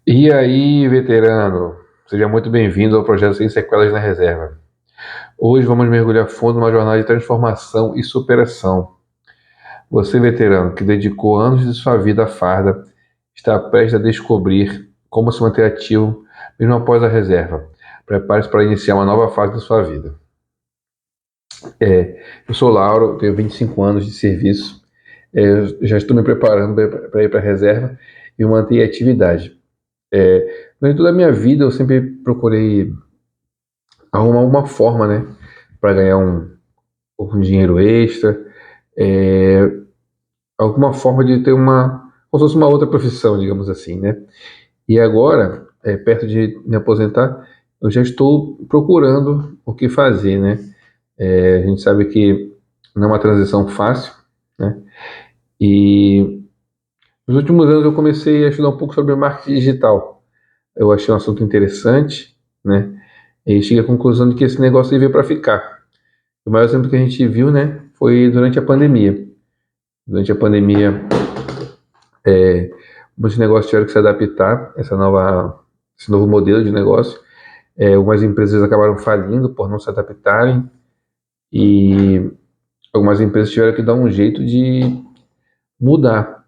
E aí, veterano, seja muito bem-vindo ao projeto Sem Sequelas na Reserva. Hoje vamos mergulhar fundo numa jornada de transformação e superação. Você, veterano, que dedicou anos de sua vida à farda, está prestes a descobrir como se manter ativo mesmo após a reserva. Prepare-se para iniciar uma nova fase da sua vida. Eu sou Lauro, tenho 25 anos de serviço, já estou me preparando para ir para a reserva e manter a atividade. Durante toda a minha vida, eu sempre procurei arrumar uma forma, né, para ganhar um dinheiro extra, é, alguma forma de ter como se fosse uma outra profissão, digamos assim, né? E agora, perto de me aposentar, eu já estou procurando o que fazer, né? A gente sabe que não é uma transição fácil, né? E nos últimos anos eu comecei a estudar um pouco sobre marketing digital. Eu achei um assunto interessante, né? E cheguei à conclusão de que esse negócio veio para ficar. O maior exemplo que a gente viu, né, foi durante a pandemia. Durante a pandemia, muitos negócios tiveram que se adaptar a esse novo modelo de negócio. Algumas empresas acabaram falindo por não se adaptarem e algumas empresas tiveram que dar um jeito de mudar,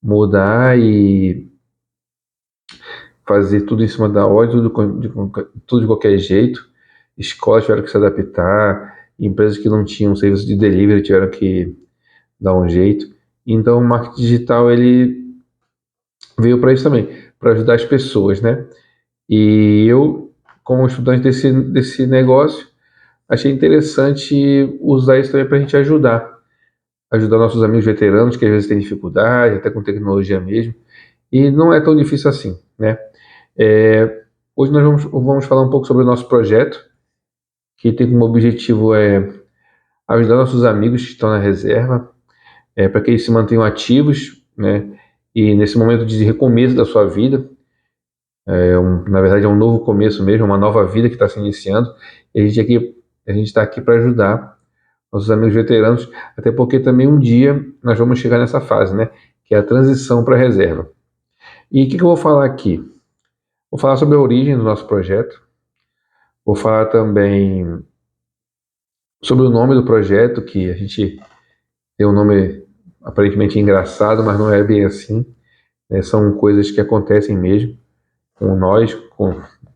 mudar e fazer tudo em cima da hora, tudo de qualquer jeito. Escolas tiveram que se adaptar, empresas que não tinham serviço de delivery tiveram que dar um jeito. Então, o marketing digital ele veio para isso também, para ajudar as pessoas, né? E eu, como estudante desse negócio, achei interessante usar isso também para a gente ajudar nossos amigos veteranos que às vezes têm dificuldade, até com tecnologia mesmo, e não é tão difícil assim, né? Hoje nós vamos falar um pouco sobre o nosso projeto, que tem como objetivo ajudar nossos amigos que estão na reserva, para que eles se mantenham ativos, né? E nesse momento de recomeço da sua vida, na verdade é um novo começo mesmo, uma nova vida que está se iniciando. E a gente está aqui para ajudar nossos amigos veteranos, até porque também um dia nós vamos chegar nessa fase, né? Que é a transição para a reserva. E o que eu vou falar aqui? Vou falar sobre a origem do nosso projeto. Vou falar também sobre o nome do projeto, que a gente tem um nome aparentemente engraçado, mas não é bem assim. São coisas que acontecem mesmo com nós,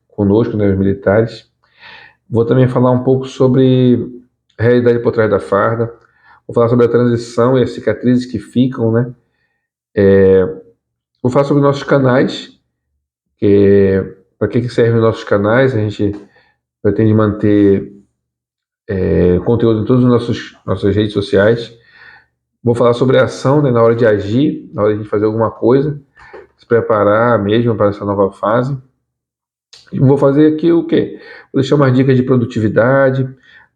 conosco, né, os militares. Vou também falar um pouco sobre a realidade por trás da farda. Vou falar sobre a transição e as cicatrizes que ficam, né? Vou falar sobre nossos canais, para que servem os nossos canais. A gente pretende manter conteúdo em todas as nossas redes sociais. Vou falar sobre a ação, né, na hora de agir, na hora de fazer alguma coisa, se preparar mesmo para essa nova fase. E vou fazer aqui o quê? Vou deixar umas dicas de produtividade,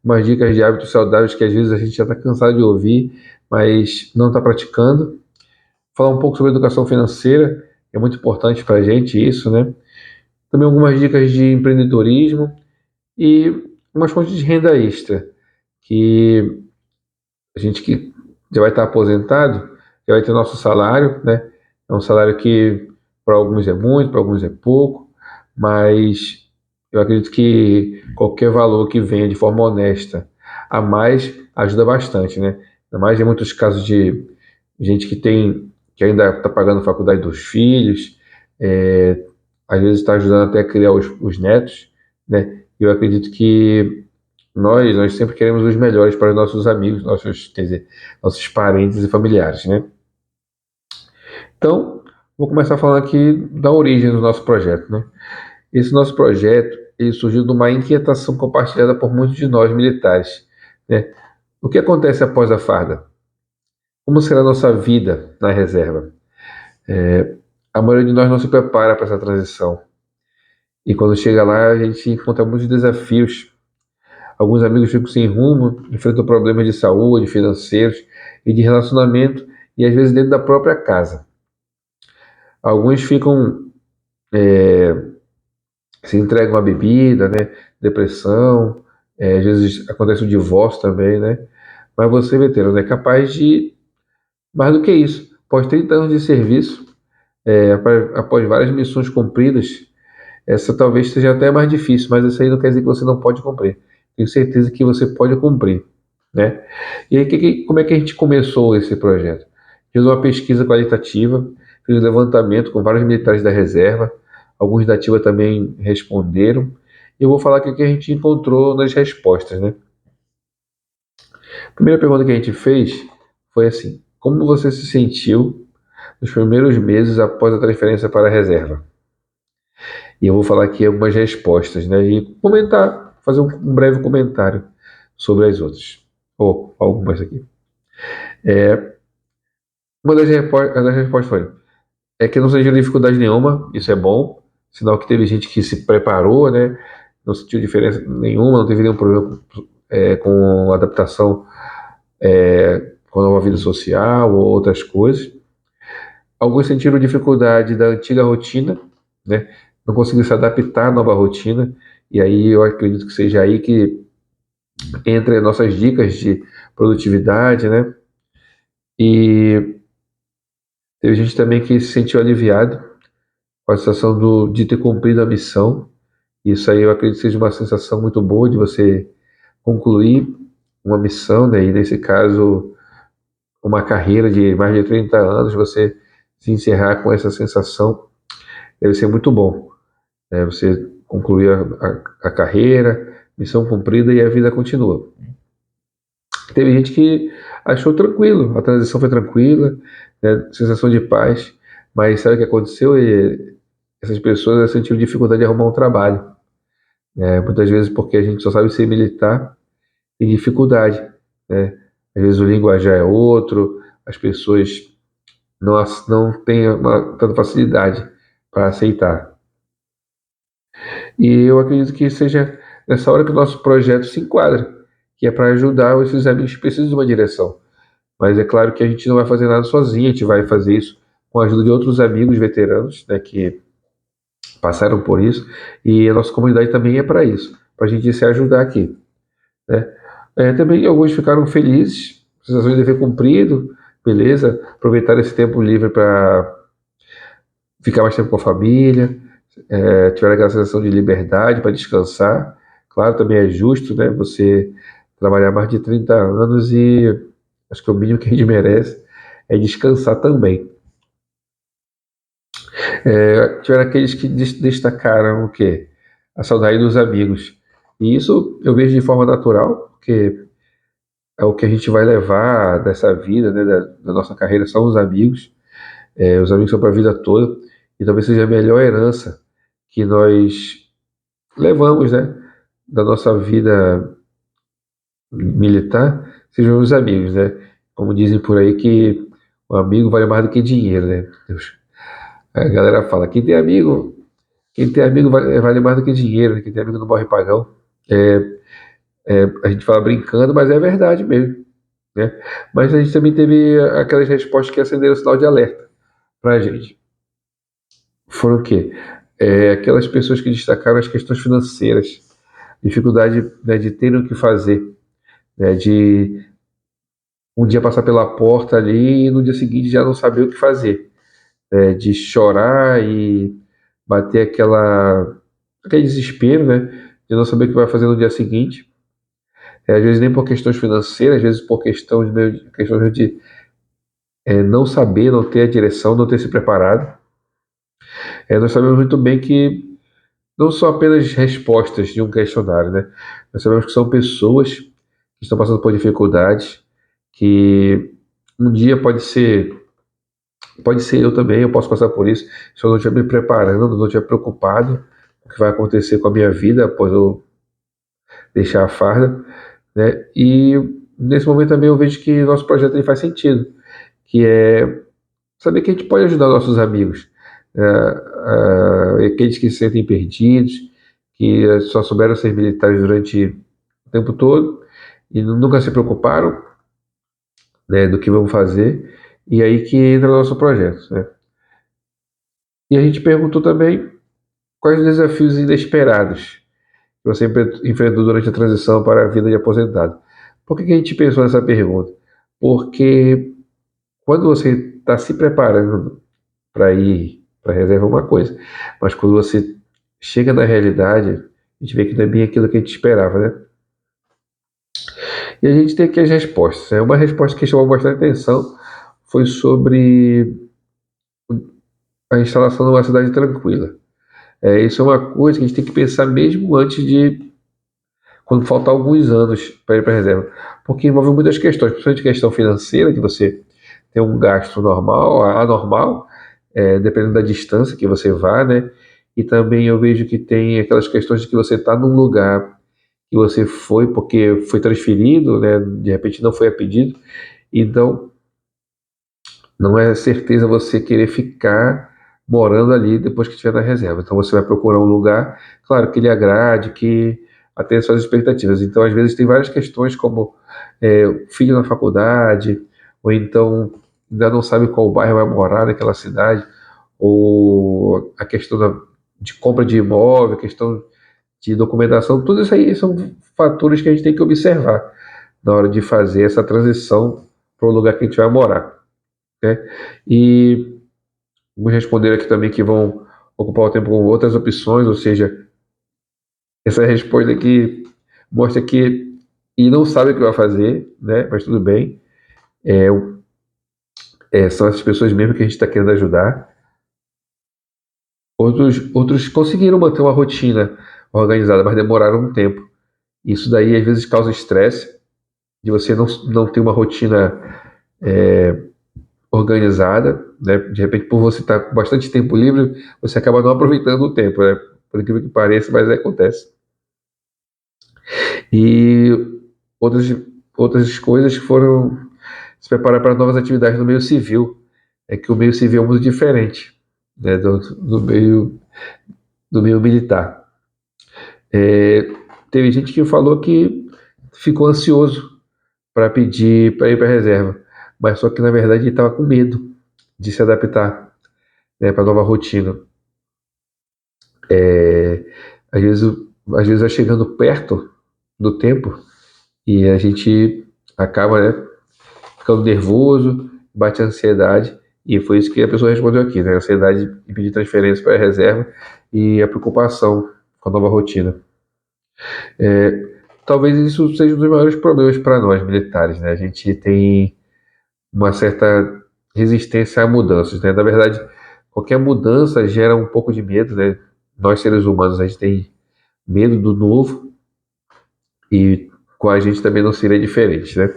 umas dicas de hábitos saudáveis que às vezes a gente já está cansado de ouvir, mas não está praticando. Falar um pouco sobre educação financeira, que é muito importante para a gente isso, né? Também algumas dicas de empreendedorismo e umas fontes de renda extra, que a gente que já vai estar aposentado, já vai ter nosso salário, né? É um salário que para alguns é muito, para alguns é pouco, mas eu acredito que qualquer valor que venha de forma honesta a mais ajuda bastante, né? Ainda mais em muitos casos de gente que ainda está pagando a faculdade dos filhos, é, às vezes está ajudando até a criar os netos, né? Eu acredito que nós sempre queremos os melhores para os nossos amigos, quer dizer, nossos parentes e familiares, né? Então, vou começar falando aqui da origem do nosso projeto, né? Esse nosso projeto, ele surgiu de uma inquietação compartilhada por muitos de nós militares, né? O que acontece após a farda? Como será a nossa vida na reserva? A maioria de nós não se prepara para essa transição. E quando chega lá, a gente encontra muitos desafios. Alguns amigos ficam sem rumo, enfrentam problemas de saúde, financeiros e de relacionamento, e às vezes dentro da própria casa. Alguns ficam, se entregam à bebida, né? Depressão, às vezes acontece o divórcio também, né? Mas você, veterano, é capaz de mais do que isso. Após 30 anos de serviço, após várias missões cumpridas, essa talvez seja até mais difícil, mas isso aí não quer dizer que você não pode cumprir. Tenho certeza que você pode cumprir, né? E aí, como é que a gente começou esse projeto? Fiz uma pesquisa qualitativa, fiz um levantamento com vários militares da reserva, alguns da ativa também responderam, e eu vou falar aqui o que a gente encontrou nas respostas, né? A primeira pergunta que a gente fez foi assim: como você se sentiu nos primeiros meses após a transferência para a reserva? E eu vou falar aqui algumas respostas, né? E comentar, fazer um breve comentário sobre as outras, ou algumas aqui. Uma das respostas foi: é que não sentiu dificuldade nenhuma, isso é bom, sinal que teve gente que se preparou, né? Não sentiu diferença nenhuma, não teve nenhum problema com adaptação com a nova vida social ou outras coisas. Alguns sentiram dificuldade da antiga rotina, né? Não conseguiram se adaptar à nova rotina, e aí eu acredito que seja aí que entra as nossas dicas de produtividade, né? E teve gente também que se sentiu aliviado com a sensação de ter cumprido a missão. Isso aí eu acredito que seja uma sensação muito boa de você concluir uma missão, né? E nesse caso, uma carreira de mais de 30 anos, você se encerrar com essa sensação deve ser muito bom, né? Você concluir a carreira, missão cumprida e a vida continua. Teve gente que achou tranquilo, a transição foi tranquila, né? Sensação de paz, mas sabe o que aconteceu? Essas pessoas sentiram dificuldade de arrumar um trabalho, né? Muitas vezes porque a gente só sabe ser militar e dificuldade, né? Às vezes o linguajar é outro, as pessoas não têm tanta facilidade para aceitar. E eu acredito que seja nessa hora que o nosso projeto se enquadra, que é para ajudar esses amigos que precisam de uma direção. Mas é claro que a gente não vai fazer nada sozinho, a gente vai fazer isso com a ajuda de outros amigos veteranos, né, que passaram por isso, e a nossa comunidade também é para isso, para a gente se ajudar aqui, né. Também alguns ficaram felizes, sensação de dever cumprido, beleza, aproveitar esse tempo livre para ficar mais tempo com a família, tiveram aquela sensação de liberdade para descansar. Claro, também é justo, né, você trabalhar mais de 30 anos e acho que o mínimo que a gente merece é descansar também. Tiveram aqueles que destacaram o quê? A saudade dos amigos. E isso eu vejo de forma natural, porque é o que a gente vai levar dessa vida, né, da nossa carreira, são os amigos. Os amigos são para a vida toda. E talvez seja a melhor herança que nós levamos, né, da nossa vida militar, sejam os amigos, né? Como dizem por aí que o amigo vale mais do que dinheiro, né? A galera fala, quem tem amigo vale mais do que dinheiro, né? Quem tem amigo não morre pagão. É, a gente fala brincando, mas é verdade mesmo, né? Mas a gente também teve aquelas respostas que acenderam o sinal de alerta pra gente. Foram o quê? Aquelas pessoas que destacaram as questões financeiras, dificuldade, né, de terem o que fazer, né, de um dia passar pela porta ali e no dia seguinte já não saber o que fazer, de chorar e bater aquele desespero, né, de não saber o que vai fazer no dia seguinte. Às vezes nem por questões financeiras, às vezes por questões de não saber, não ter a direção, não ter se preparado. Nós sabemos muito bem que não são apenas respostas de um questionário, né? Nós sabemos que são pessoas que estão passando por dificuldades, que um dia pode ser eu também, eu posso passar por isso, se eu não estiver me preparando, não estiver preocupado com o que vai acontecer com a minha vida após eu deixar a farda, né? E nesse momento também eu vejo que nosso projeto ele faz sentido, que é saber que a gente pode ajudar nossos amigos, aqueles que se sentem perdidos, que só souberam ser militares durante o tempo todo e nunca se preocuparam, né, do que vão fazer, e aí que entra o nosso projeto, né? E a gente perguntou também quais os desafios inesperados que você enfrentou durante a transição para a vida de aposentado. Por que a gente pensou nessa pergunta? Porque quando você está se preparando para ir para a reserva é uma coisa, mas quando você chega na realidade, a gente vê que não é bem aquilo que a gente esperava, né? E a gente tem aqui as respostas. Uma resposta que chamou bastante atenção foi sobre a instalação de uma cidade tranquila. Isso é uma coisa que a gente tem que pensar mesmo antes de, quando faltar alguns anos para ir para a reserva, porque envolve muitas questões, principalmente questão financeira, de você ter um gasto normal, anormal, dependendo da distância que você vá, né? E também eu vejo que tem aquelas questões de que você está num lugar que você foi porque foi transferido, né? De repente não foi a pedido, então não é certeza você querer ficar morando ali depois que estiver na reserva. Então você vai procurar um lugar, claro, que lhe agrade, que atenda suas expectativas. Então, às vezes, tem várias questões como filho na faculdade, ou então ainda não sabe qual bairro vai morar naquela cidade, ou a questão de compra de imóvel, a questão de documentação, tudo isso aí são fatores que a gente tem que observar na hora de fazer essa transição para o lugar que a gente vai morar, né? E vamos responder aqui também que vão ocupar o tempo com outras opções, ou seja, essa resposta aqui mostra que e não sabe o que vai fazer, né? Mas tudo bem. É, são essas pessoas mesmo que a gente está querendo ajudar. Outros conseguiram manter uma rotina organizada, mas demoraram um tempo. Isso daí às vezes causa estresse de você não ter uma rotina organizada, né? De repente, por você estar com bastante tempo livre, você acaba não aproveitando o tempo, né? Por incrível que pareça, mas acontece. E outras, outras coisas que foram se preparar para novas atividades no meio civil. É que o meio civil é muito diferente, né, do meio militar. É, teve gente que falou que ficou ansioso para pedir para ir para a reserva, mas só que na verdade estava com medo de se adaptar, né, para a nova rotina. É, às vezes, às vezes vai chegando perto do tempo e a gente acaba, né, ficando nervoso, bate a ansiedade, e foi isso que a pessoa respondeu aqui, né? A ansiedade de pedir transferência para a reserva e a preocupação com a nova rotina. Talvez isso seja um dos maiores problemas para nós militares, né? A gente tem uma certa resistência a mudanças, né? Na verdade, qualquer mudança gera um pouco de medo, né? Nós seres humanos, a gente tem medo do novo e com a gente também não seria diferente, né?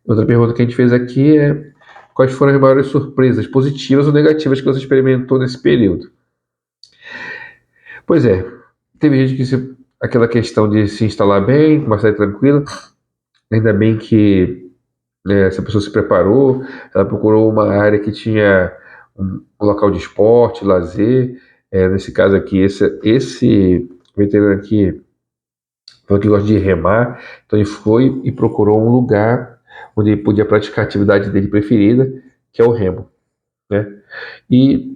Outra pergunta que a gente fez aqui é: quais foram as maiores surpresas, positivas ou negativas, que você experimentou nesse período? Pois é, teve gente que aquela questão de se instalar bem, uma cidade tranquila, ainda bem que essa pessoa se preparou, ela procurou uma área que tinha um local de esporte, lazer. Nesse caso aqui, esse veterano aqui falou que gosta de remar, então ele foi e procurou um lugar onde ele podia praticar a atividade dele preferida, que é o remo, né? E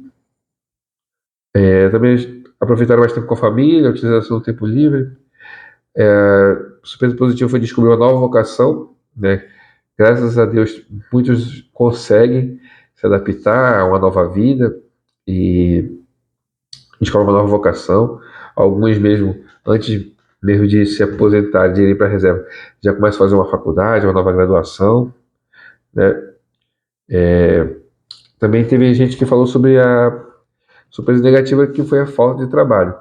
também aproveitaram mais tempo com a família, a utilização do tempo livre. Surpresa positiva foi descobrir uma nova vocação, né? Graças a Deus, muitos conseguem se adaptar a uma nova vida e descobrem uma nova vocação. Alguns mesmo, antes mesmo de se aposentar, de ir para a reserva, já começam a fazer uma faculdade, uma nova graduação, né? Também teve gente que falou sobre a surpresa negativa, que foi a falta de trabalho.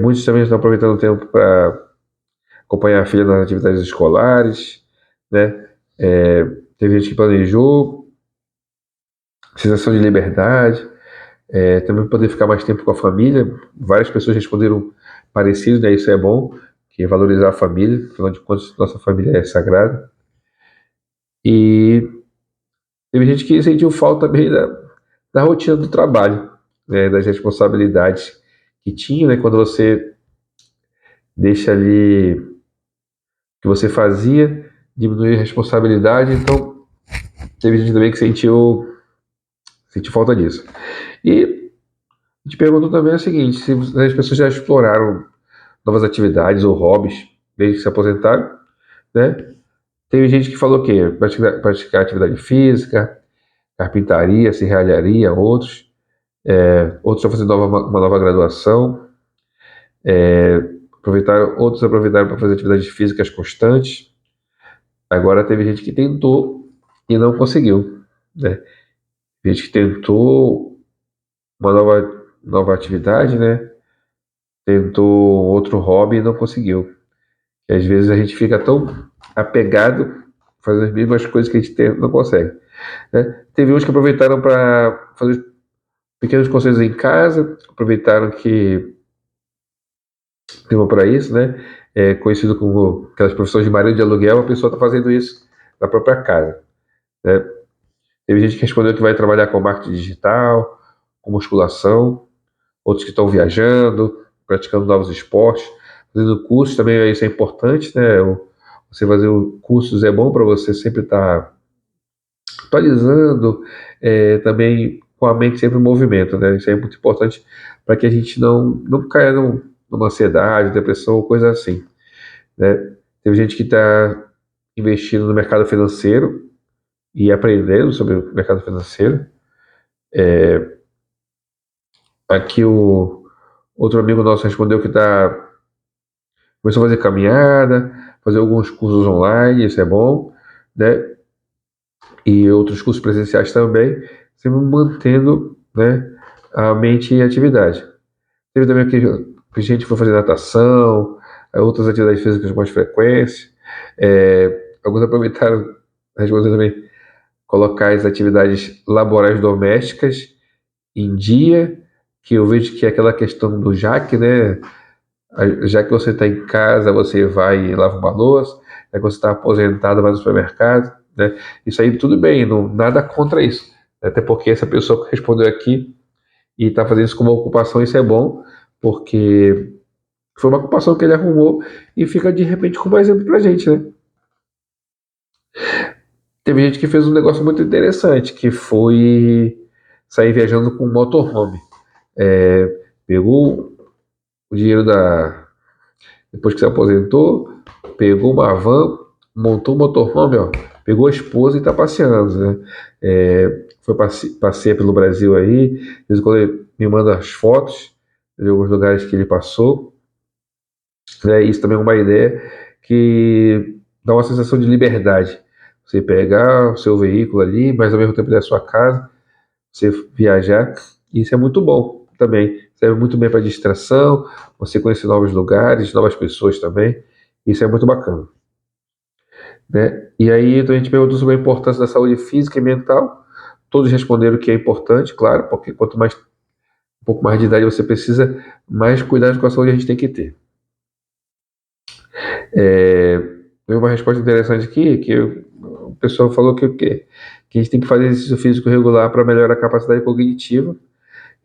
Muitos também estão aproveitando o tempo para acompanhar a filha nas atividades escolares, né? Teve gente que planejou, sensação de liberdade, também poder ficar mais tempo com a família. Várias pessoas responderam parecido, né? Isso é bom, que é valorizar a família, afinal de contas, nossa família é sagrada. E teve gente que sentiu falta também da rotina do trabalho, né? Das responsabilidades que tinha, né? Quando você deixa ali que você fazia, diminuir a responsabilidade, então teve gente também que sentiu falta disso. E te perguntou também o seguinte: se as pessoas já exploraram novas atividades ou hobbies desde que se aposentaram, né? Teve gente que falou que praticar atividade física, carpintaria, serralharia, outros estão fazendo uma nova graduação, outros aproveitaram para fazer atividades físicas constantes. Agora teve gente que tentou e não conseguiu, né? Gente que tentou uma nova atividade, né? Tentou outro hobby e não conseguiu. E às vezes a gente fica tão apegado, fazendo as mesmas coisas que a gente não consegue, né? Teve uns que aproveitaram para fazer pequenos concertos em casa, aproveitaram que tema para isso, né? É conhecido como aquelas profissões de marido de aluguel, a pessoa está fazendo isso na própria casa, né? Teve gente que respondeu que vai trabalhar com marketing digital, com musculação, outros que estão viajando, praticando novos esportes, fazendo cursos também, isso é importante, né? Você fazer cursos é bom para você sempre estar atualizando, também com a mente sempre em movimento, né? Isso é muito importante para que a gente não caia numa ansiedade, depressão ou coisa assim, né? Teve gente que está investindo no mercado financeiro e aprendendo sobre o mercado financeiro. Aqui o outro amigo nosso respondeu que começou a fazer caminhada, fazer alguns cursos online, isso é bom, né? E outros cursos presenciais também, sempre mantendo, né, a mente em atividade. Teve também que gente que foi fazer natação, outras atividades físicas com mais frequência. Alguns aproveitaram, respondendo também, colocar as atividades laborais domésticas em dia, que eu vejo que é aquela questão do JAC, né? Já que você está em casa, você vai e lava uma louça, já que você está aposentado, vai no supermercado, né? Isso aí tudo bem, não, nada contra isso. Até porque essa pessoa que respondeu aqui e está fazendo isso como ocupação, isso é bom, porque foi uma ocupação que ele arrumou e fica de repente como exemplo pra gente, né? Teve gente que fez um negócio muito interessante, que foi sair viajando com um motorhome. Pegou o dinheiro depois que se aposentou, pegou uma van, montou um motorhome, ó, pegou a esposa e está passeando, né? Foi passeia pelo Brasil aí, de vez em quando ele me manda as fotos de alguns lugares que ele passou, né? Isso também é uma ideia que dá uma sensação de liberdade. Você pegar o seu veículo ali, mas ao mesmo tempo da sua casa, você viajar, isso é muito bom também. Serve muito bem para distração, você conhecer novos lugares, novas pessoas também. Isso é muito bacana, né? E aí, então a gente perguntou sobre a importância da saúde física e mental. Todos responderam que é importante, claro, porque quanto mais um pouco mais de idade você precisa, mais cuidado com a saúde a gente tem que ter. Tem uma resposta interessante aqui, que o pessoal falou que o quê? Que a gente tem que fazer exercício físico regular para melhorar a capacidade cognitiva,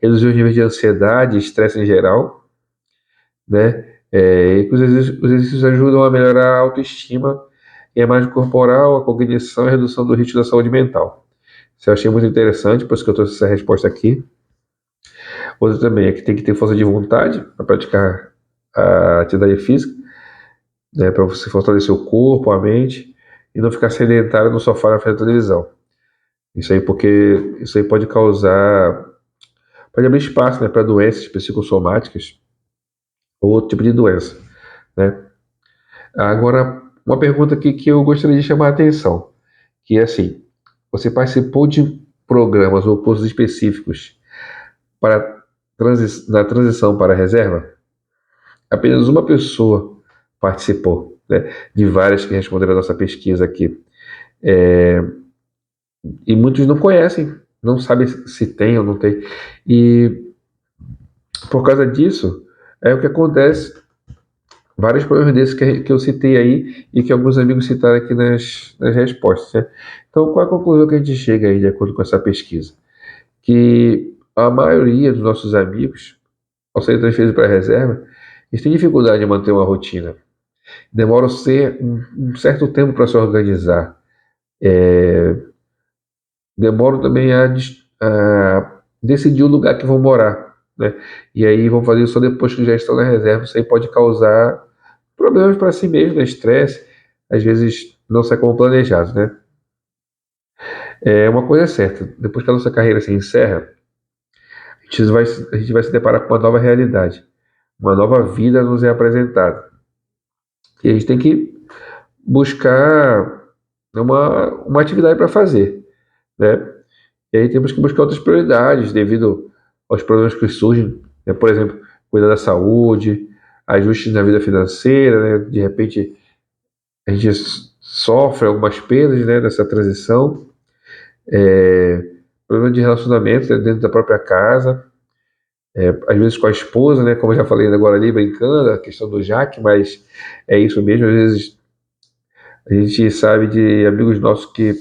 reduzir os níveis de ansiedade, estresse em geral, né? E que os exercícios ajudam a melhorar a autoestima e a imagem corporal, a cognição e a redução do risco da saúde mental. Isso eu achei muito interessante, por isso que eu trouxe essa resposta aqui. Outra também é que tem que ter força de vontade para praticar a atividade física, né? Para você fortalecer o corpo, a mente e não ficar sedentário no sofá na frente da televisão. Isso aí porque isso aí pode abrir espaço, né, para doenças psicossomáticas ou outro tipo de doença, né? Agora, uma pergunta aqui que eu gostaria de chamar a atenção, que é assim, você participou de programas ou cursos específicos para na transição para a reserva? Apenas uma pessoa participou, né, de várias que responderam a nossa pesquisa aqui. E muitos não conhecem, não sabem se tem ou não tem. E por causa disso, é o que acontece. Vários problemas desses que eu citei aí e que alguns amigos citaram aqui nas respostas, né? Então, qual é a conclusão que a gente chega aí, de acordo com essa pesquisa? Que a maioria dos nossos amigos, ao serem transferidos para a reserva, eles têm dificuldade em manter uma rotina. Demoram um certo tempo para se organizar. Demoram também a decidir o lugar que vão morar, né? E aí vão fazer isso só depois que já estão na reserva. Isso aí pode causar problemas para si mesmo, né? Estresse, às vezes não sai como planejado, né? É uma coisa certa, depois que a nossa carreira se encerra, a gente vai se deparar com uma nova realidade, uma nova vida nos é apresentada. E a gente tem que buscar uma atividade para fazer, né? E aí temos que buscar outras prioridades devido aos problemas que surgem, né? Por exemplo, cuidar da saúde, ajustes na vida financeira, né? De repente a gente sofre algumas perdas, né, nessa transição, é, problema de relacionamento, né, dentro da própria casa, às vezes com a esposa, né, como eu já falei agora ali, brincando, a questão do Jaque, mas é isso mesmo, às vezes a gente sabe de amigos nossos que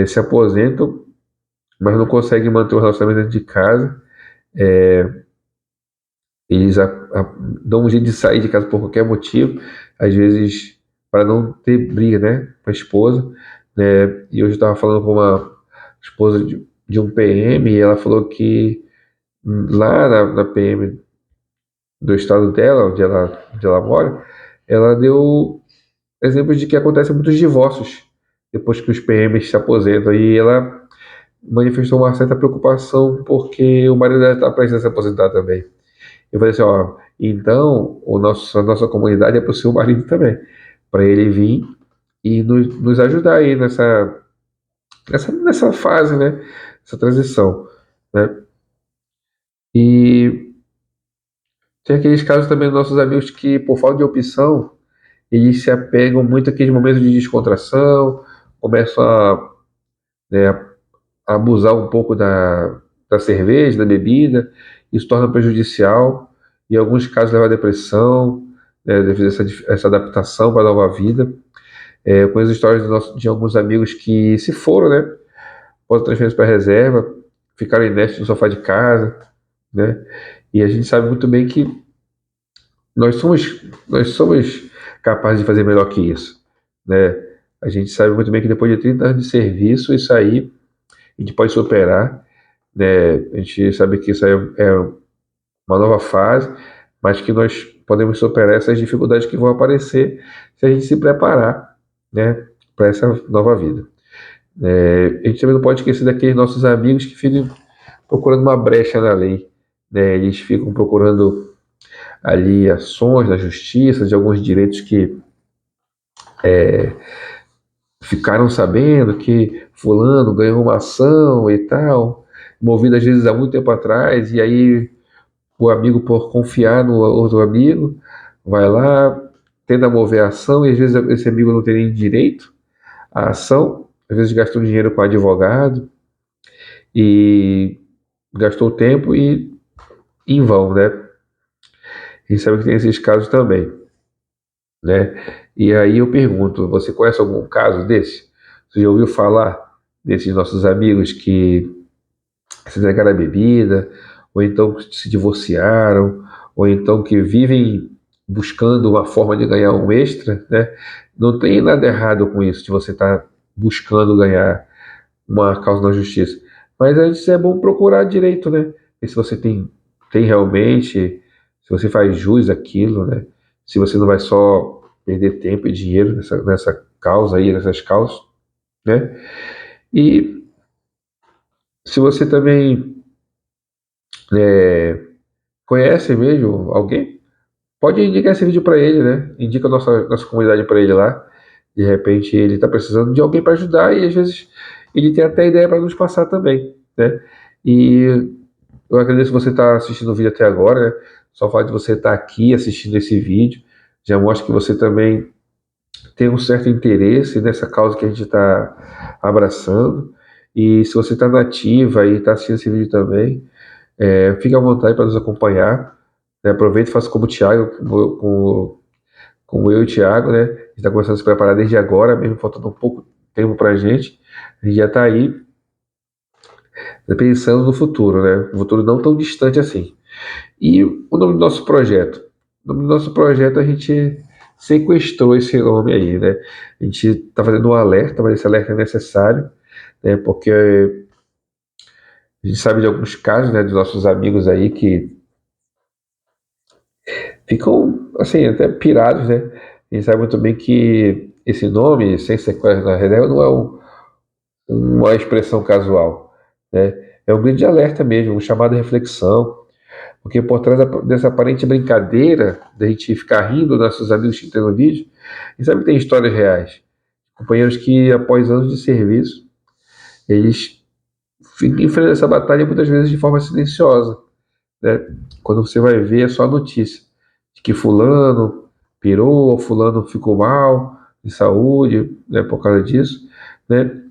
se aposentam, mas não conseguem manter o relacionamento dentro de casa, eles dão um jeito de sair de casa por qualquer motivo, às vezes para não ter briga, né, com a esposa, né, e hoje eu estava falando com uma esposa de um PM e ela falou que lá na PM do estado dela, onde ela mora, ela deu exemplos de que acontecem muitos divórcios depois que os PMs se aposentam e ela manifestou uma certa preocupação porque o marido dela está prestes a se aposentar também. Eu falei assim, ó, então a nossa comunidade é para o seu marido também, para ele vir e nos ajudar aí nessa fase, né? Essa transição, né? E tem aqueles casos também dos nossos amigos que, por falta de opção, eles se apegam muito àqueles momentos de descontração, começam né, a abusar um pouco da cerveja, da bebida, isso torna prejudicial, e em alguns casos leva à depressão, né, devido a essa adaptação para a nova vida. Eu conheço histórias de alguns amigos que se foram, né, após a transferência para a reserva, ficaram inertes no sofá de casa, né, e a gente sabe muito bem que nós somos capazes de fazer melhor que isso, né? A gente sabe muito bem que depois de 30 anos de serviço, isso aí a gente pode superar, né? A gente sabe que isso aí é uma nova fase, mas que nós podemos superar essas dificuldades que vão aparecer se a gente se preparar, né, para essa nova vida. A gente também não pode esquecer daqueles nossos amigos que ficam procurando uma brecha na lei, né? Eles ficam procurando ali ações na justiça de alguns direitos que ficaram sabendo que fulano ganhou uma ação e tal, movido às vezes há muito tempo atrás, e aí o amigo, por confiar no outro amigo, vai lá, tenta mover a ação, e às vezes esse amigo não tem nem direito à ação, às vezes gastou dinheiro com advogado, e gastou tempo e em vão, né? A gente sabe que tem esses casos também, né? E aí eu pergunto, você conhece algum caso desse? Você já ouviu falar desses nossos amigos que se negaram à bebida, ou então que se divorciaram, ou então que vivem buscando uma forma de ganhar um extra, né? Não tem nada errado com isso, de você estar buscando ganhar uma causa na justiça. Mas antes é bom procurar direito, né? E se você tem realmente, se você faz jus àquilo, né? Se você não vai só perder tempo e dinheiro nessa causa aí, nessas causas, né? E se você também conhece mesmo alguém, pode indicar esse vídeo para ele, né? Indica a nossa comunidade para ele lá. De repente ele está precisando de alguém para ajudar e às vezes ele tem até ideia para nos passar também, né? E eu agradeço você estar assistindo o vídeo até agora, né? Só o fato de você estar aqui assistindo esse vídeo já mostra que você também tem um certo interesse nessa causa que a gente está abraçando. E se você está nativa e está assistindo esse vídeo também, fique à vontade para nos acompanhar, né? Aproveita e faça como o Thiago, como eu e o Thiago, né? A gente está começando a se preparar desde agora, mesmo faltando um pouco tempo para a gente. A gente já está aí pensando no futuro, né? Um futuro não tão distante assim. E o nome do nosso projeto? O nome do nosso projeto a gente sequestrou esse nome aí, né? A gente está fazendo um alerta, mas esse alerta é necessário, né? Porque a gente sabe de alguns casos, né, dos nossos amigos aí que ficam, assim, até pirados, né? A gente sabe muito bem que esse nome, sem sequestro na reserva, não é uma expressão casual, né? É um grande alerta mesmo, um chamado à reflexão, porque por trás dessa aparente brincadeira, da gente ficar rindo, nossos amigos que tem no vídeo, a gente sabe que tem histórias reais. Companheiros que, após anos de serviço, eles enfrentam essa batalha muitas vezes de forma silenciosa, né? Quando você vai ver, é só a notícia de que fulano pirou, ou fulano ficou mal de saúde, né, por causa disso, né?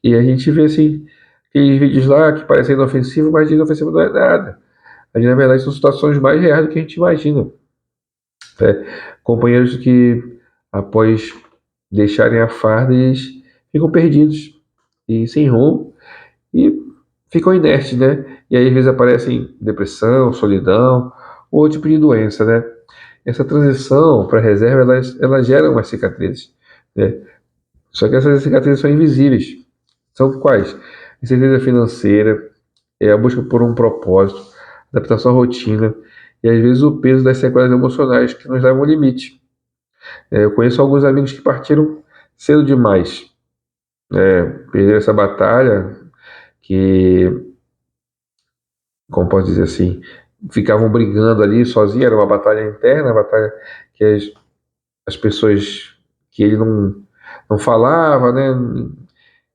E a gente vê assim, aqueles vídeos lá que parecem inofensivos, mas de inofensivo não é nada. Ali, na verdade, são situações mais reais do que a gente imagina, né? Companheiros que, após deixarem a farda, eles ficam perdidos e sem rumo e ficam inertes, né? E aí, às vezes, aparecem depressão, solidão ou outro tipo de doença, né? Essa transição para a reserva, ela gera umas cicatrizes, né? Só que essas cicatrizes são invisíveis. São quais? Incerteza financeira, a busca por um propósito, adaptação à rotina e às vezes o peso das sequelas emocionais que nos levam ao limite. Eu conheço alguns amigos que partiram cedo demais, perderam essa batalha que, como posso dizer assim, ficavam brigando ali sozinhos, era uma batalha interna, uma batalha que as pessoas que ele não falava, né?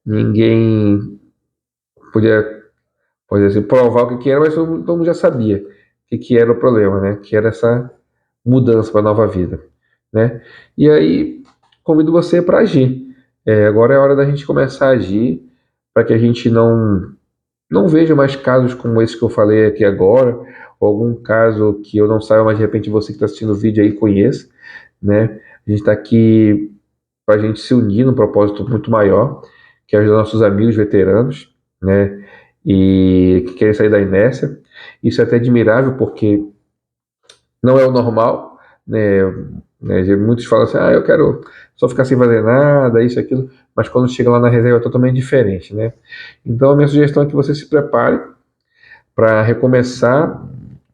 Ninguém podia, podia assim, provar o que era, mas todo mundo já sabia o que era o problema, né? Que era essa mudança para a nova vida, né? E aí convido você para agir. Agora é a hora da gente começar a agir para que a gente não veja mais casos como esse que eu falei aqui agora, ou algum caso que eu não saiba, mas de repente você que está assistindo o vídeo aí conheça, né? A gente está aqui para a gente se unir num propósito muito maior, que é ajudar nossos amigos veteranos, né? E que querem sair da inércia. Isso é até admirável porque não é o normal, né? Muitos falam assim, eu quero só ficar sem fazer nada, isso, aquilo, mas quando chega lá na reserva é totalmente diferente, né? Então a minha sugestão é que você se prepare para recomeçar,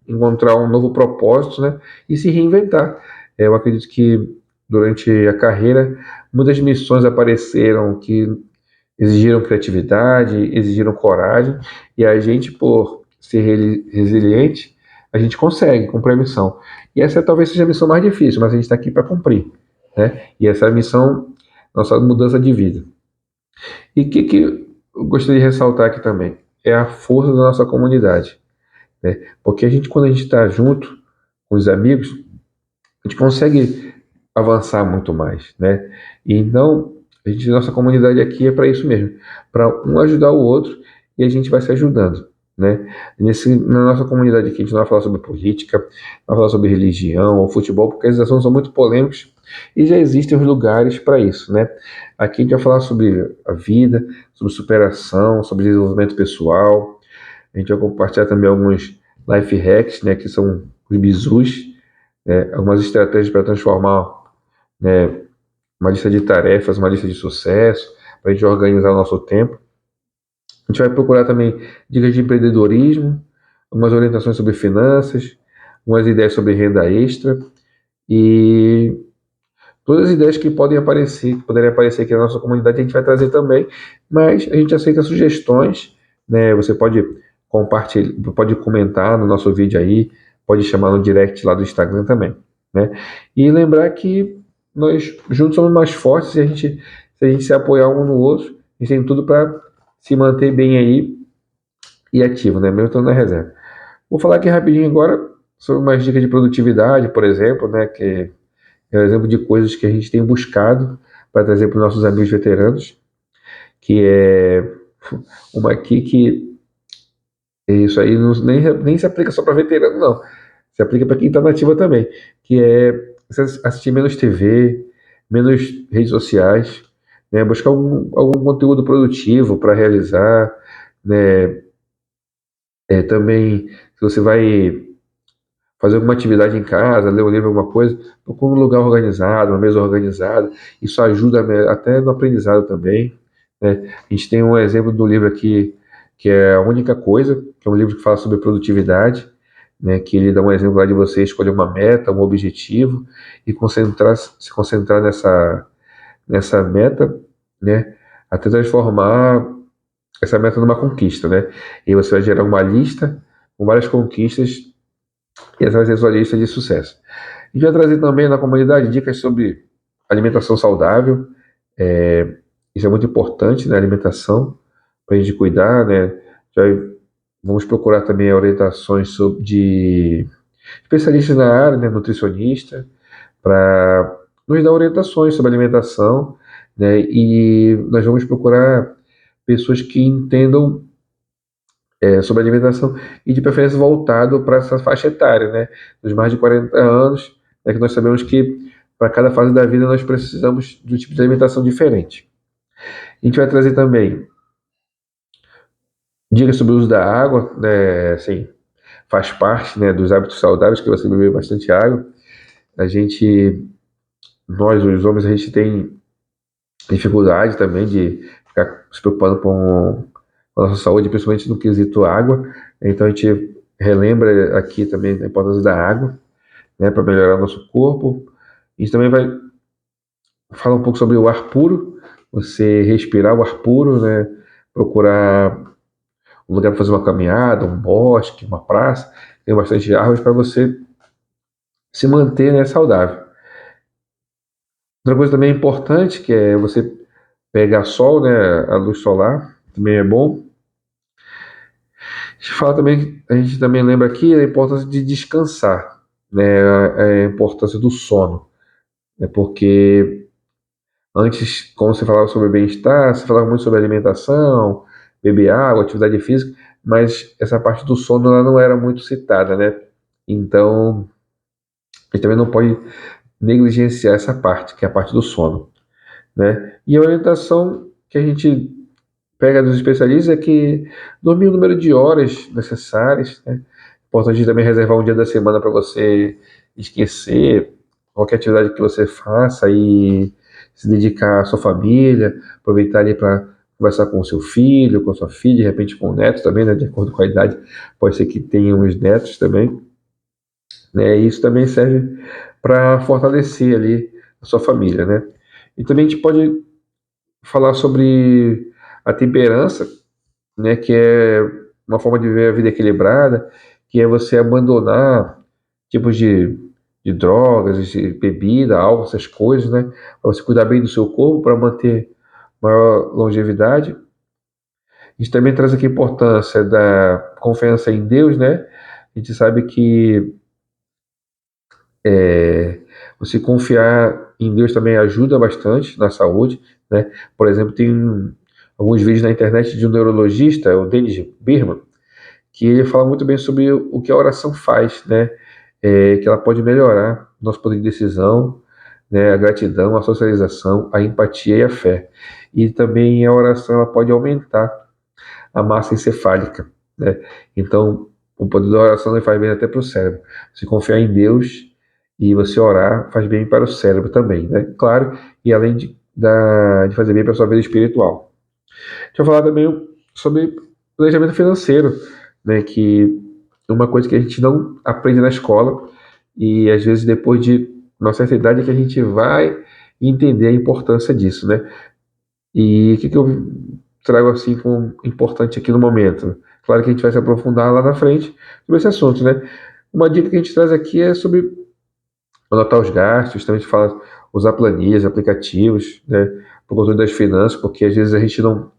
encontrar um novo propósito, né? E se reinventar. Eu acredito que durante a carreira muitas missões apareceram que exigiram criatividade, exigiram coragem, e a gente, por ser resiliente, a gente consegue cumprir a missão. E essa talvez seja a missão mais difícil, mas a gente está aqui para cumprir, né? E essa é a missão, nossa mudança de vida. E o que eu gostaria de ressaltar aqui também? É a força da nossa comunidade, né? Porque quando a gente está junto com os amigos, a gente consegue avançar muito mais, né? E então, nossa comunidade aqui é para isso mesmo, para um ajudar o outro e a gente vai se ajudando, né? Na nossa comunidade aqui, a gente não vai falar sobre política, não vai falar sobre religião ou futebol, porque esses assuntos são muito polêmicos e já existem os lugares para isso, né? Aqui a gente vai falar sobre a vida, sobre superação, sobre desenvolvimento pessoal. A gente vai compartilhar também alguns life hacks, né, que são os bizus, né, algumas estratégias para transformar, né, uma lista de tarefas, uma lista de sucesso, para a gente organizar o nosso tempo. A gente vai procurar também dicas de empreendedorismo, algumas orientações sobre finanças, umas ideias sobre renda extra e todas as ideias que poderem aparecer aqui na nossa comunidade, a gente vai trazer também, mas a gente aceita sugestões, né? Você pode compartilhar, pode comentar no nosso vídeo aí, pode chamar no direct lá do Instagram também, né? E lembrar que nós juntos somos mais fortes se a gente se apoiar um no outro, a gente tem tudo para se manter bem aí e ativo, né? Mesmo estando na reserva. Vou falar aqui rapidinho agora sobre umas dicas de produtividade, por exemplo, né? Que é um exemplo de coisas que a gente tem buscado para trazer para os nossos amigos veteranos, que é uma aqui que isso aí nem se aplica só para veterano, não. Se aplica para quem está nativa também, que é assistir menos TV, menos redes sociais, né, buscar algum conteúdo produtivo para realizar, né, também, se você vai fazer alguma atividade em casa, ler um livro, alguma coisa, procura um lugar organizado, uma mesa organizada. Isso ajuda até no aprendizado também, né? A gente tem um exemplo do livro aqui, que é A Única Coisa, que é um livro que fala sobre produtividade, né? Que ele dá um exemplo lá de você escolher uma meta, um objetivo e se concentrar nessa meta, né? até transformar essa meta numa conquista, né? E você vai gerar uma lista com várias conquistas e essa vai ser a sua lista de sucesso. A gente vai trazer também na comunidade dicas sobre alimentação saudável. Isso é muito importante, né? Alimentação, para a gente cuidar, né? Já vamos procurar também orientações de especialistas na área, né? Nutricionista, para nos dar orientações sobre alimentação, né? E nós vamos procurar pessoas que entendam sobre alimentação e de preferência voltado para essa faixa etária, né? Dos mais de 40 anos, né? Que nós sabemos que para cada fase da vida nós precisamos de um tipo de alimentação diferente. A gente vai trazer também dicas sobre o uso da água, né? Assim, faz parte, né, dos hábitos saudáveis que você beber bastante água. A gente, nós, os homens, a gente tem dificuldade também de ficar se preocupando com a nossa saúde, principalmente no quesito água. Então a gente relembra aqui também a importância da água, né, para melhorar o nosso corpo. A gente também vai falar um pouco sobre o ar puro, você respirar o ar puro, né, procurar um lugar para fazer uma caminhada, um bosque, uma praça, tem bastante árvores para você se manter, né, saudável. Outra coisa também importante que é você pegar sol, né, a luz solar, também é bom. A gente também lembra aqui a importância de descansar, né, a importância do sono, né, porque antes, como você falava sobre bem-estar, você falava muito sobre alimentação, beber água, atividade física, mas essa parte do sono ela não era muito citada, né? Então, a gente também não pode negligenciar essa parte, que é a parte do sono, né? E a orientação que a gente pega dos especialistas é que dormir o número de horas necessárias, né? Importante também reservar um dia da semana para você esquecer qualquer atividade que você faça e se dedicar à sua família, aproveitar ali para conversar com o seu filho, com a sua filha, de repente com o neto também, né? De acordo com a idade, pode ser que tenha uns netos também, né? E isso também serve para fortalecer ali a sua família, né? E também a gente pode falar sobre a temperança, né, que é uma forma de viver a vida equilibrada, que é você abandonar tipos de drogas, de bebida, álcool, essas coisas, né, para você cuidar bem do seu corpo, para manter maior longevidade. A gente também traz aqui a importância da confiança em Deus, né? A gente sabe que você confiar em Deus também ajuda bastante na saúde, né? Por exemplo, tem alguns vídeos na internet de um neurologista, o Dennis Birman, que ele fala muito bem sobre o que a oração faz, né? Que ela pode melhorar o nosso poder de decisão, né? A gratidão, a socialização, a empatia e a fé. E também a oração ela pode aumentar a massa encefálica, né? Então, o poder da oração ele faz bem até para o cérebro. Se confiar em Deus e você orar, faz bem para o cérebro também, né? Claro, e além de fazer bem para a sua vida espiritual. Deixa eu falar também sobre planejamento financeiro, né? Que é uma coisa que a gente não aprende na escola e às vezes depois de uma certa idade é que a gente vai entender a importância disso, né? E o que eu trago assim como importante aqui no momento? Claro que a gente vai se aprofundar lá na frente sobre esse assunto, né? Uma dica que a gente traz aqui é sobre anotar os gastos, também a gente fala usar planilhas, aplicativos, né? Para o controle das finanças, porque às vezes a gente não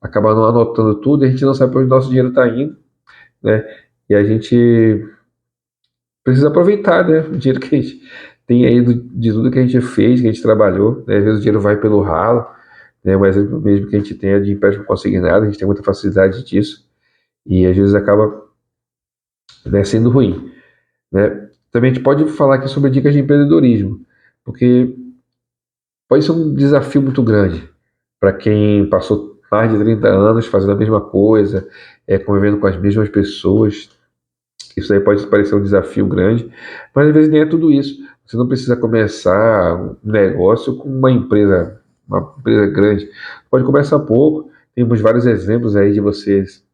acaba não anotando tudo e a gente não sabe para onde o nosso dinheiro está indo, né? E a gente precisa aproveitar, né? O dinheiro que a gente tem aí de tudo que a gente fez, que a gente trabalhou, né? Às vezes o dinheiro vai pelo ralo, né? Um exemplo mesmo que a gente tem é de empréstimo consignado, a gente tem muita facilidade disso e às vezes acaba, né, sendo ruim, né? Também a gente pode falar aqui sobre dicas de empreendedorismo, porque pode ser um desafio muito grande para quem passou mais de 30 anos fazendo a mesma coisa, convivendo com as mesmas pessoas. Isso aí pode parecer um desafio grande, mas às vezes nem é tudo isso. Você não precisa começar um negócio com uma empresa grande. Pode começar pouco. Temos vários exemplos aí de vocês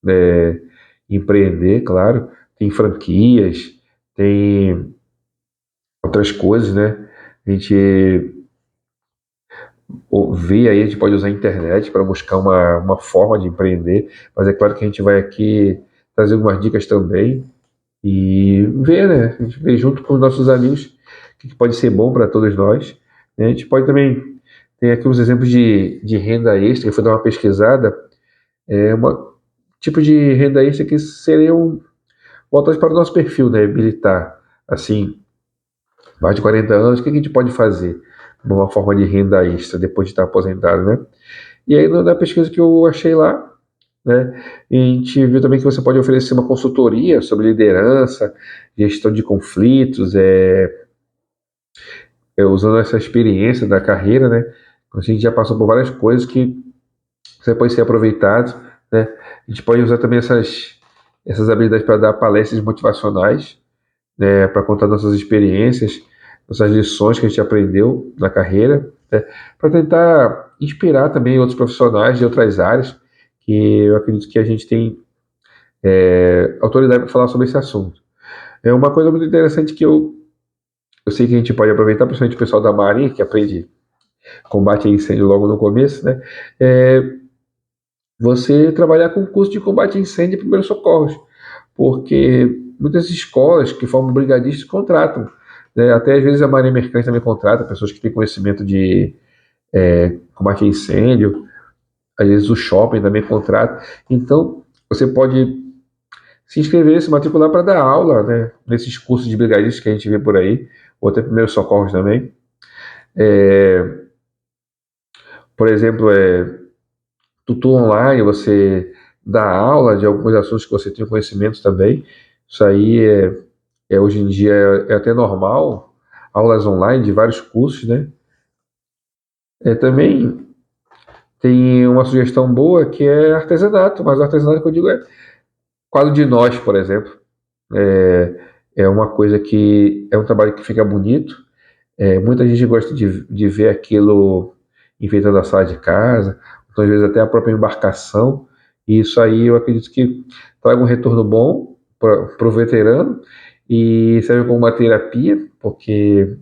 é, empreender, claro. Tem franquias, tem outras coisas, né? A gente ou ver aí, a gente pode usar a internet para buscar uma forma de empreender, mas é claro que a gente vai aqui trazer algumas dicas também e ver, né? A gente vê junto com os nossos amigos o que pode ser bom para todos nós, né? A gente pode também, tem aqui uns exemplos de renda extra, eu fui dar uma pesquisada, uma tipo de renda extra que seriam voltados para o nosso perfil, né? Militar, assim, mais de 40 anos, o que a gente pode fazer? Uma forma de renda extra depois de estar aposentado, né? E aí, na pesquisa que eu achei lá, né, a gente viu também que você pode oferecer uma consultoria sobre liderança, gestão de conflitos, usando essa experiência da carreira, né? A gente já passou por várias coisas que você pode ser aproveitado, né? A gente pode usar também essas habilidades para dar palestras motivacionais, né, para contar nossas experiências, nossas lições que a gente aprendeu na carreira, né, para tentar inspirar também outros profissionais de outras áreas, que eu acredito que a gente tem autoridade para falar sobre esse assunto. É uma coisa muito interessante que eu sei que a gente pode aproveitar, principalmente o pessoal da Marinha, que aprende combate a incêndio logo no começo, né? É você trabalhar com curso de combate a incêndio e primeiros socorros, porque muitas escolas que formam brigadistas contratam, né? Até às vezes a Marinha Mercante também contrata pessoas que têm conhecimento de combate a incêndio, às vezes o shopping também contrata. Então, você pode se inscrever, se matricular para dar aula, né? Nesses cursos de brigadistas que a gente vê por aí, ou até primeiros socorros também. É, por exemplo, tutor online, você dá aula de alguns assuntos que você tem conhecimento também. Isso aí hoje em dia é até normal, aulas online de vários cursos, né? Também tem uma sugestão boa que é artesanato, mas o artesanato que eu digo é quadro de nós, por exemplo. É, é uma coisa que é um trabalho que fica bonito. Muita gente gosta de ver aquilo enfeitando a sala de casa, então, às vezes até a própria embarcação. E isso aí eu acredito que traga um retorno bom para o veterano e serve como uma terapia, porque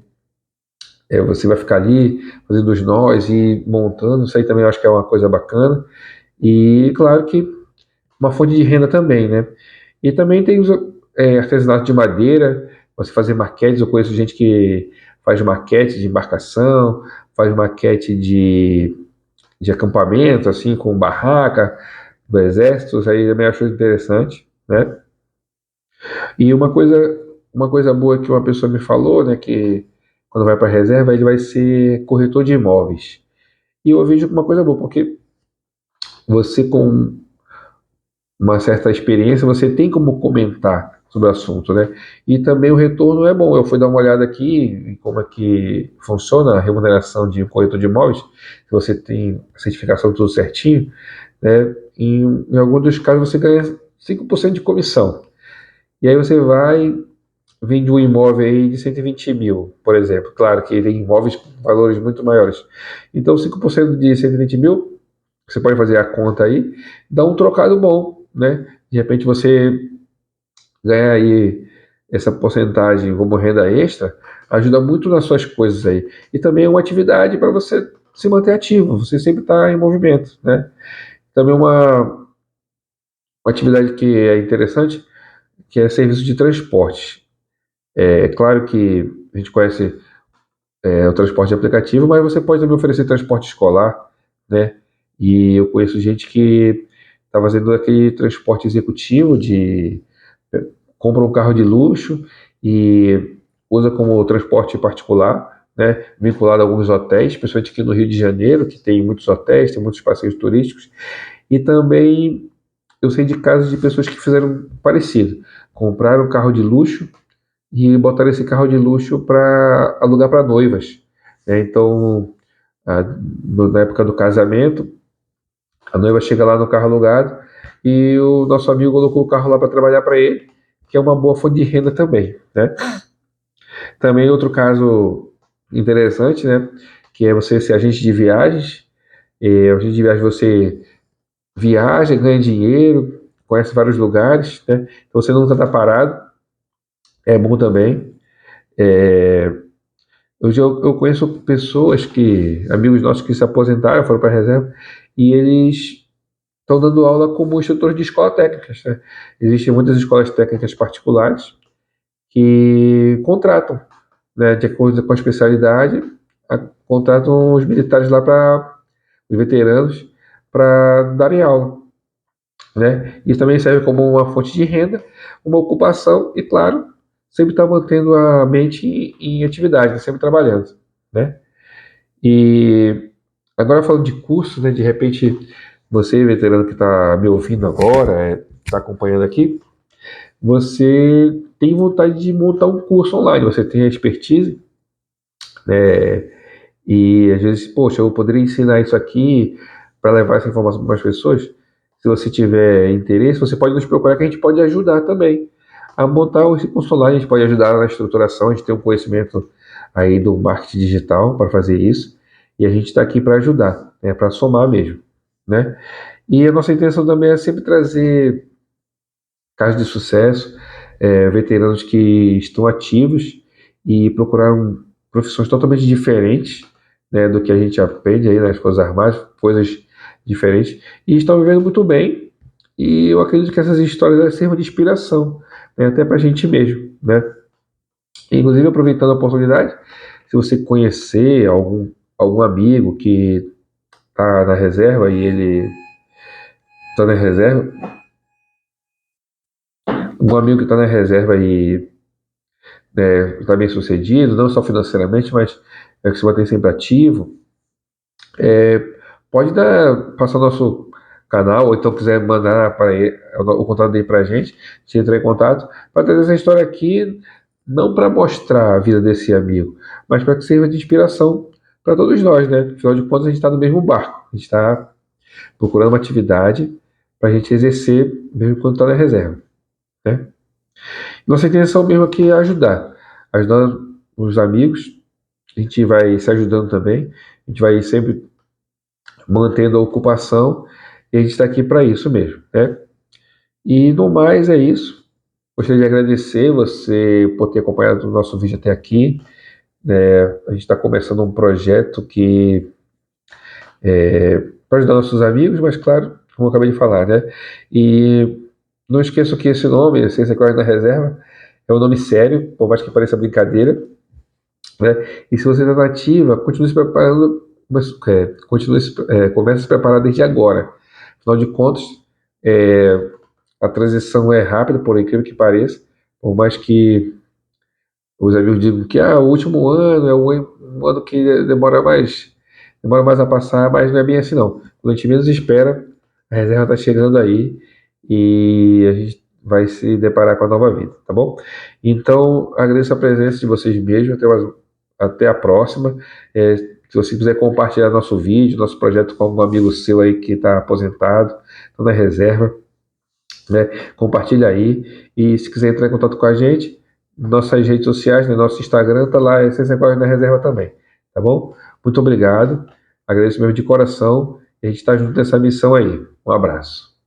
você vai ficar ali fazendo os nós e montando. Isso aí também eu acho que é uma coisa bacana. E claro que uma fonte de renda também, né? E também tem os artesanato de madeira, você fazer maquetes. Eu conheço gente que faz maquete de embarcação, faz maquete de acampamento, assim, com barraca do exército. Isso aí também acho interessante, né? E uma coisa boa que uma pessoa me falou, né, que quando vai para a reserva ele vai ser corretor de imóveis. E eu vejo como uma coisa boa, porque você com uma certa experiência, você tem como comentar sobre o assunto, né? E também o retorno é bom. Eu fui dar uma olhada aqui em como é que funciona a remuneração de um corretor de imóveis. Se você tem a certificação tudo certinho, né? Em algum dos casos você ganha 5% de comissão. E aí você vai, vende um imóvel aí de 120 mil, por exemplo. Claro que tem imóveis com valores muito maiores. Então 5% de 120 mil, você pode fazer a conta aí, dá um trocado bom, né? De repente você ganha aí essa porcentagem como renda extra, ajuda muito nas suas coisas aí. E também é uma atividade para você se manter ativo, você sempre está em movimento, né? Também uma atividade que é interessante, que é serviço de transporte. É claro que a gente conhece o transporte aplicativo, mas você pode também oferecer transporte escolar, né? E eu conheço gente que está fazendo aquele transporte executivo de compra um carro de luxo e usa como transporte particular, né, vinculado a alguns hotéis, principalmente aqui no Rio de Janeiro, que tem muitos hotéis, tem muitos passeios turísticos, e também eu sei de casos de pessoas que fizeram parecido, compraram um carro de luxo e botaram esse carro de luxo para alugar para noivas, né? Então, na época do casamento, a noiva chega lá no carro alugado e o nosso amigo colocou o carro lá para trabalhar para ele, que é uma boa fonte de renda também, né? Também outro caso interessante, né? Que é você ser agente de viagens. Agente de viagem você viaja, ganha dinheiro, conhece vários lugares, né? Então você nunca está parado, é bom também. É, Eu conheço pessoas amigos nossos que se aposentaram, foram para a reserva, e eles estão dando aula como instrutores de escola técnicas, né? Existem muitas escolas técnicas particulares que contratam, né, de acordo com a especialidade, contratam os militares lá os veteranos, para darem aula, né? Isso também serve como uma fonte de renda, uma ocupação e, claro, sempre está mantendo a mente em atividade, né, sempre trabalhando, né? E agora falando de curso, né, de repente você, veterano que está me ouvindo agora, está acompanhando aqui, você tem vontade de montar um curso online, você tem a expertise, né, e às vezes, poxa, eu poderia ensinar isso aqui para levar essa informação para as pessoas. Se você tiver interesse, você pode nos procurar que a gente pode ajudar também a montar esse curso online, a gente pode ajudar na estruturação, a gente tem um conhecimento aí do marketing digital para fazer isso, e a gente está aqui para ajudar, né, para somar mesmo, né? E a nossa intenção também é sempre trazer casos de sucesso, veteranos que estão ativos e procuraram profissões totalmente diferentes, né, do que a gente aprende aí nas Forças Armadas, coisas diferentes, e estão vivendo muito bem. E eu acredito que essas histórias servam de inspiração, né, até para a gente mesmo, né? Inclusive, aproveitando a oportunidade, se você conhecer algum amigo que está na reserva e ele está na reserva, um amigo que está na reserva e está bem sucedido, não só financeiramente, mas que se mantém sempre ativo, é, pode passar nosso canal, ou então quiser mandar para ele, o contato dele para a gente, se entrar em contato, para trazer essa história aqui, não para mostrar a vida desse amigo, mas para que sirva de inspiração para todos nós, né? Afinal de contas, a gente está no mesmo barco, a gente está procurando uma atividade para a gente exercer, mesmo quando está na reserva, né? Nossa intenção mesmo aqui é ajudar os amigos, a gente vai se ajudando também, a gente vai sempre mantendo a ocupação e a gente está aqui para isso mesmo, né? E no mais é isso. Gostaria de agradecer você por ter acompanhado o nosso vídeo até aqui, né? A gente está começando um projeto que para ajudar nossos amigos, mas claro, como eu acabei de falar, né? E não esqueça que esse nome, Ciência Corre na Reserva, é um nome sério, por mais que pareça brincadeira, né? E se você está nativa, continue se preparando, mas, comece a se preparar desde agora. Afinal de contas, é, a transição é rápida, por incrível que pareça, por mais que os amigos digam que o último ano é um ano que demora mais a passar, mas não é bem assim não. Quando a gente menos espera, a reserva está chegando aí e a gente vai se deparar com a nova vida, tá bom? Então, agradeço a presença de vocês mesmos, até a próxima. Se você quiser compartilhar nosso vídeo, nosso projeto com algum amigo seu aí que está aposentado, está na reserva, né? Compartilha aí. E se quiser entrar em contato com a gente, nossas redes sociais, né? Nosso Instagram tá lá, Essência Guarda na Reserva também, tá bom? Muito obrigado, agradeço mesmo de coração, e a gente está junto nessa missão aí. Um abraço.